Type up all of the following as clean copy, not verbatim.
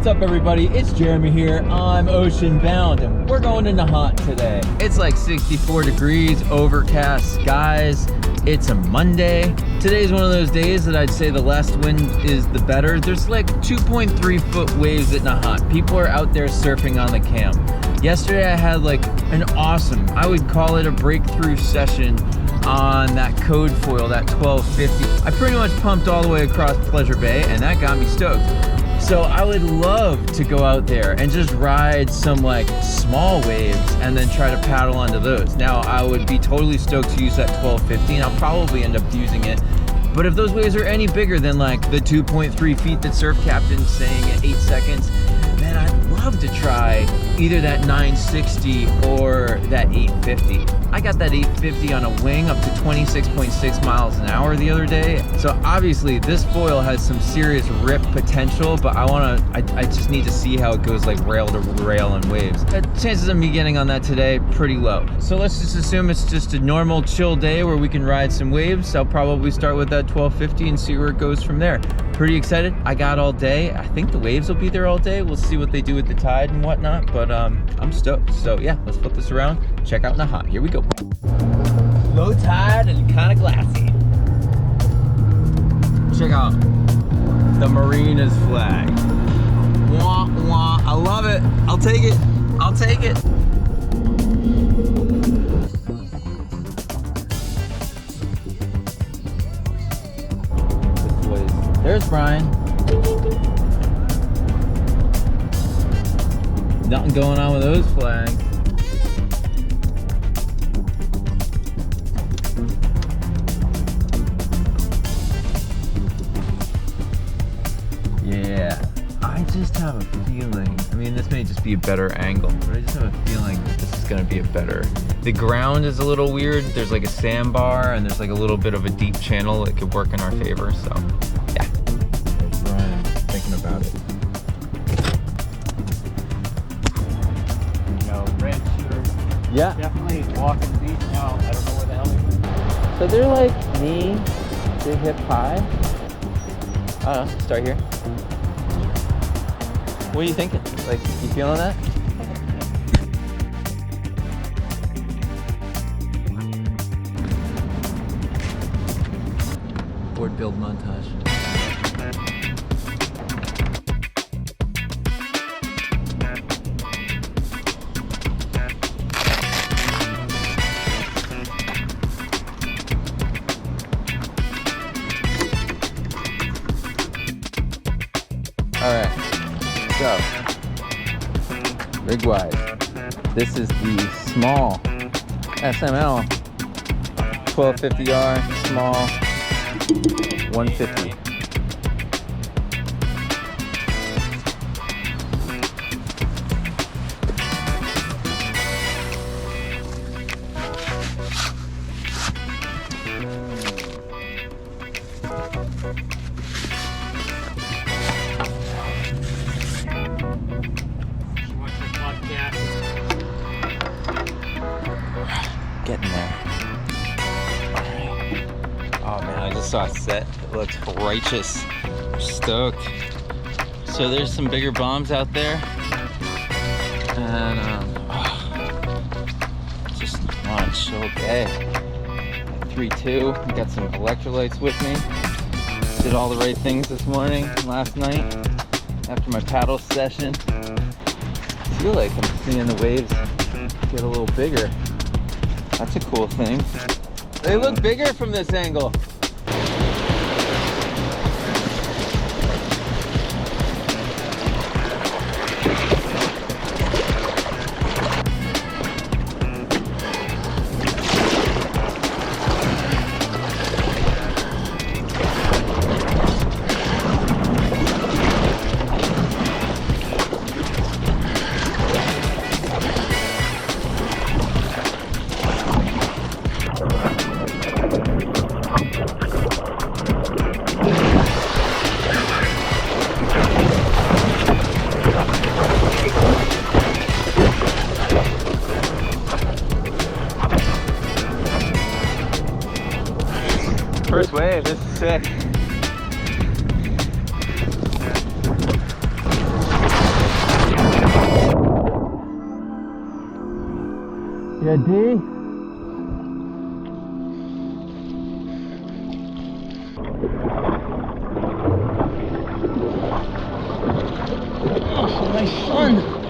What's up, everybody? It's Jeremy here. I'm ocean bound and we're going into hot today. It's like 64 degrees, overcast skies. It's a Monday. Today's one of those days that I'd say the less wind is the better. There's like 2.3 foot waves at Nahat. People are out there surfing on the cam. Yesterday I had like an awesome, I would call it a breakthrough session on that code foil, that 1250. I pretty much pumped all the way across Pleasure Bay and that got me stoked. So I would love to go out there and just ride some like small waves and then try to paddle onto those. Now I would be totally stoked to use that 1250 and I'll probably end up using it. But if those waves are any bigger than like the 2.3 feet that Surf Captain's saying at 8 seconds, then I'd love to try either that 960 or that 850. I got that 850 on a wing up to 26.6 miles an hour the other day. So obviously this foil has some serious rip potential, but I just need to see how it goes like rail to rail on waves. The chances of me getting on that today, pretty low. So let's just assume it's just a normal chill day where we can ride some waves. I'll probably start with that 1250 and see where it goes from there. Pretty excited. I got all day. I think the waves will be there all day. We'll see what they do with the tide and whatnot, but I'm stoked. So yeah, let's flip this around. Check out Nahat. Here we go. Low tide and kind of glassy. Check out the Marina's flag. Wah, wah. I love it. I'll take it. I'll take it. There's Brian. Nothing going on with those flags. Yeah, I just have a feeling, I mean, this may just be a better angle, but I just have a feeling that this is gonna be a better. The ground is a little weird. There's like a sandbar and there's like a little bit of a deep channel that could work in our favor, so yeah. There's Brian thinking about it. You know, ranch shooter. Yeah. Definitely walking the beach now. I don't know where the hell he went. So they're like knee to hip high. I don't know, start here. What are you thinking? Like, you feeling that? Board build montage. All right. So, rig wise, this is the small SML 1250R small 150. Getting there. Oh man, I just saw a set that looks righteous. I'm stoked. So there's some bigger bombs out there. And just launch, okay. 3-2, got some electrolytes with me. Did all the right things this morning, last night, after my paddle session. I feel like I'm seeing the waves get a little bigger. That's a cool thing. They look bigger from this angle. First wave, this is sick. Yeah, D? Oh, my son.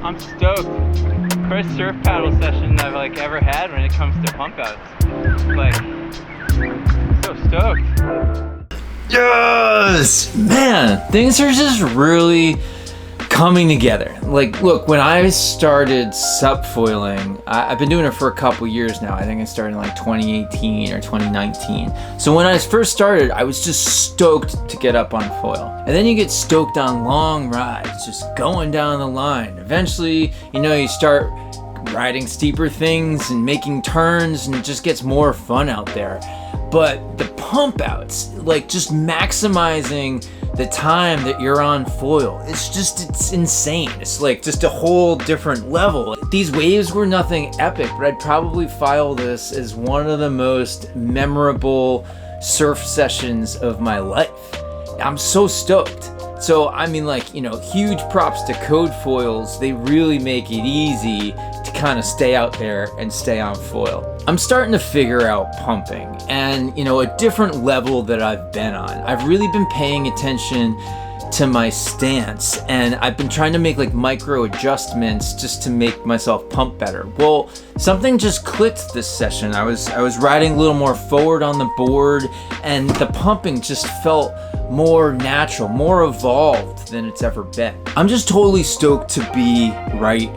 I'm stoked. First surf paddle session I've like ever had when it comes to pump outs. Like, so stoked. Yes! Man, things are just really coming together. Like, look, when I started sup foiling, I've been doing it for a couple years now. I think I started in like 2018 or 2019. So when I first started, I was just stoked to get up on foil. And then you get stoked on long rides, just going down the line. Eventually, you know, you start riding steeper things and making turns, and it just gets more fun out there. But the pump outs, like just maximizing the time that you're on foil, it's insane. It's like just a whole different level. These waves were nothing epic, but I'd probably file this as one of the most memorable surf sessions of my life. I'm so stoked. So, I mean, like, you know, huge props to Code Foils. They really make it easy to kind of stay out there and stay on foil. I'm starting to figure out pumping and, you know, a different level that I've been on. I've really been paying attention to my stance, and I've been trying to make like micro adjustments just to make myself pump better. Well, something just clicked this session. I was riding a little more forward on the board, and the pumping just felt more natural, more evolved than it's ever been. I'm just totally stoked to be right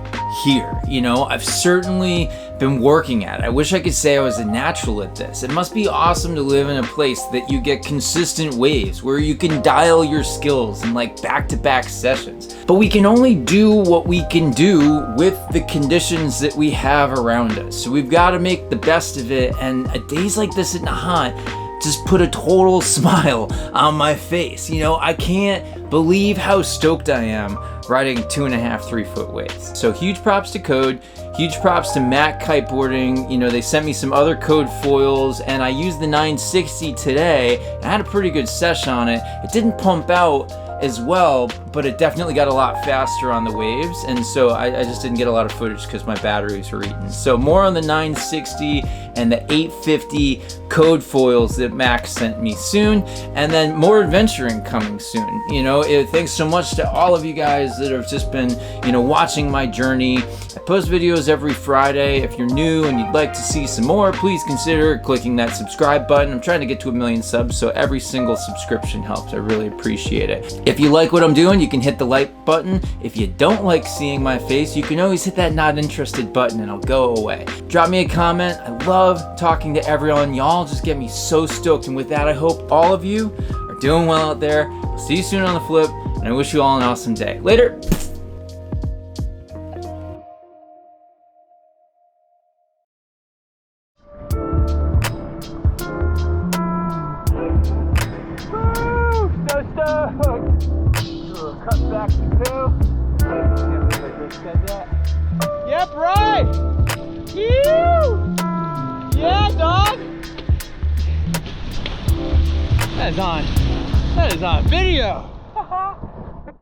here. You know, I've certainly been working at it. I wish I could say I was a natural at this. It must be awesome to live in a place that you get consistent waves, where you can dial your skills in like back-to-back sessions. But we can only do what we can do with the conditions that we have around us. So we've got to make the best of it, and days like this in the hunt just put a total smile on my face. You know, I can't believe how stoked I am riding 2.5, 3 foot waves. So huge props to Code, huge props to Matt Kiteboarding. You know, they sent me some other Code foils, and I used the 960 today. I had a pretty good session on it. It didn't pump out as well, but it definitely got a lot faster on the waves, and so I just didn't get a lot of footage because my batteries were eaten. So more on the 960 and the 850 Code foils that Max sent me soon, and then more adventuring coming soon. You know, thanks so much to all of you guys that have just been, you know, watching my journey. I post videos every Friday. If you're new and you'd like to see some more, please consider clicking that subscribe button. I'm trying to get to 1 million subs, so every single subscription helps. I really appreciate it. If you like what I'm doing, you can hit the like button. If you don't like seeing my face, you can always hit that not interested button and it'll go away. Drop me a comment. I love talking to everyone. Y'all just get me so stoked. And with that, I hope all of you are doing well out there. I'll see you soon on the flip, and I wish you all an awesome day. Later. Cut back to 2. Yep, right. Ew. Yeah, dog. That is on video.